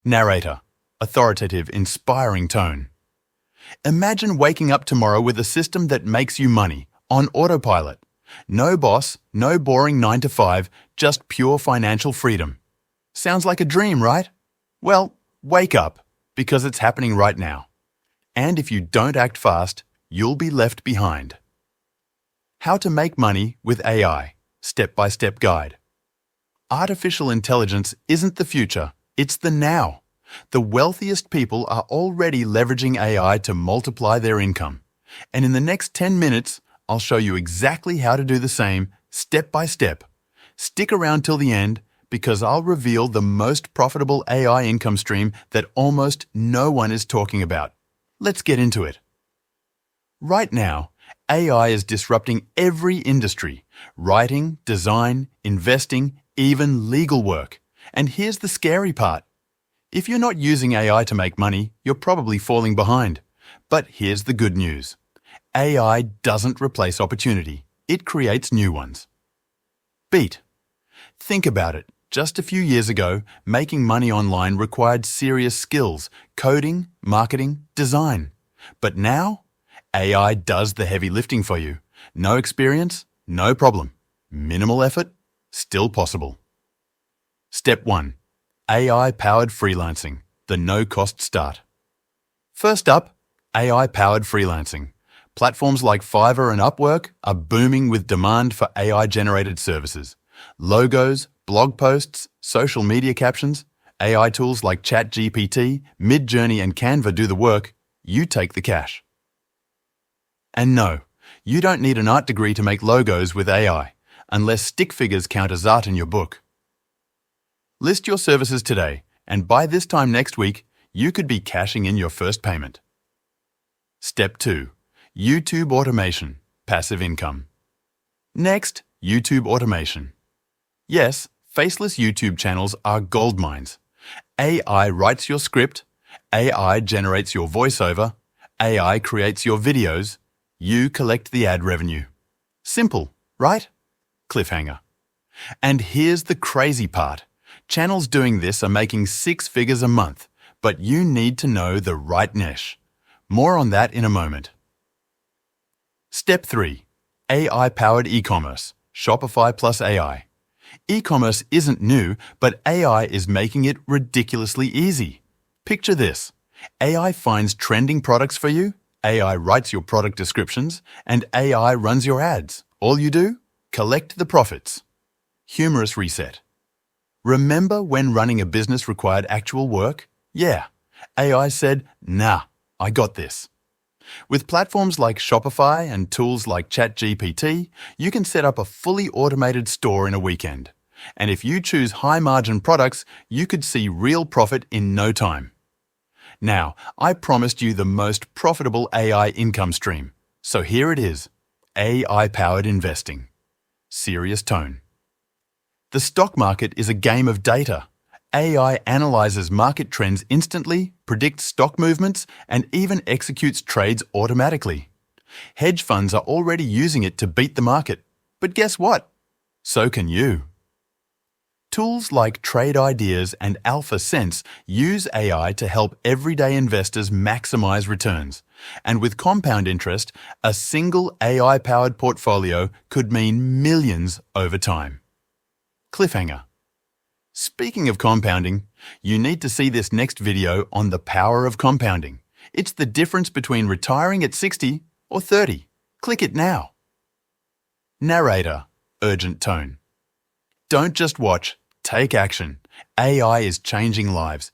Narrator, authoritative, inspiring tone. Imagine waking up tomorrow with a system that makes you money, on autopilot. No boss, no boring 9 to 5, just pure financial freedom. Sounds like a dream, right? Well, wake up, because it's happening right now. And if you don't act fast, you'll be left behind. How to make money with AI, step-by-step guide. Artificial intelligence isn't the future, it's the now. The wealthiest people are already leveraging AI to multiply their income. And in the next 10 minutes, I'll show you exactly how to do the same, step by step. Stick around till the end, because I'll reveal the most profitable AI income stream that almost no one is talking about. Let's get into it. Right now, AI is disrupting every industry: writing, design, investing, even legal work. And here's the scary part. If you're not using AI to make money, you're probably falling behind. But here's the good news. AI doesn't replace opportunity. It creates new ones. Beat. Think about it. Just a few years ago, making money online required serious skills: coding, marketing, design. But now, AI does the heavy lifting for you. No experience? No problem. Minimal effort? Still possible. Step 1. AI-powered freelancing, the no-cost start. First up, AI-powered freelancing. Platforms like Fiverr and Upwork are booming with demand for AI-generated services. Logos, blog posts, social media captions, AI tools like ChatGPT, Midjourney and Canva do the work. You take the cash. And no, you don't need an art degree to make logos with AI, unless stick figures count as art in your book. List your services today, and by this time next week, you could be cashing in your first payment. Step 2. YouTube automation, passive income. Next, YouTube automation. Yes, faceless YouTube channels are goldmines. AI writes your script, AI generates your voiceover, AI creates your videos, you collect the ad revenue. Simple, right? Cliffhanger. And here's the crazy part. Channels doing this are making 6 figures a month, but you need to know the right niche. More on that in a moment. Step 3. AI-powered e-commerce, Shopify plus AI. E-commerce isn't new, but AI is making it ridiculously easy. Picture this. AI finds trending products for you, AI writes your product descriptions, and AI runs your ads. All you do? Collect the profits. Humorous reset. Remember when running a business required actual work? Yeah. AI said, nah, I got this. With platforms like Shopify and tools like ChatGPT, you can set up a fully automated store in a weekend. And if you choose high-margin products, you could see real profit in no time. Now, I promised you the most profitable AI income stream. So here it is. AI-powered investing. Serious tone. The stock market is a game of data. AI analyzes market trends instantly, predicts stock movements, and even executes trades automatically. Hedge funds are already using it to beat the market. But guess what? So can you. Tools like Trade Ideas and AlphaSense use AI to help everyday investors maximize returns. And with compound interest, a single AI-powered portfolio could mean millions over time. Cliffhanger. Speaking of compounding, you need to see this next video on the power of compounding. It's the difference between retiring at 60 or 30. Click it now. Narrator, urgent tone. Don't just watch, take action. AI is changing lives.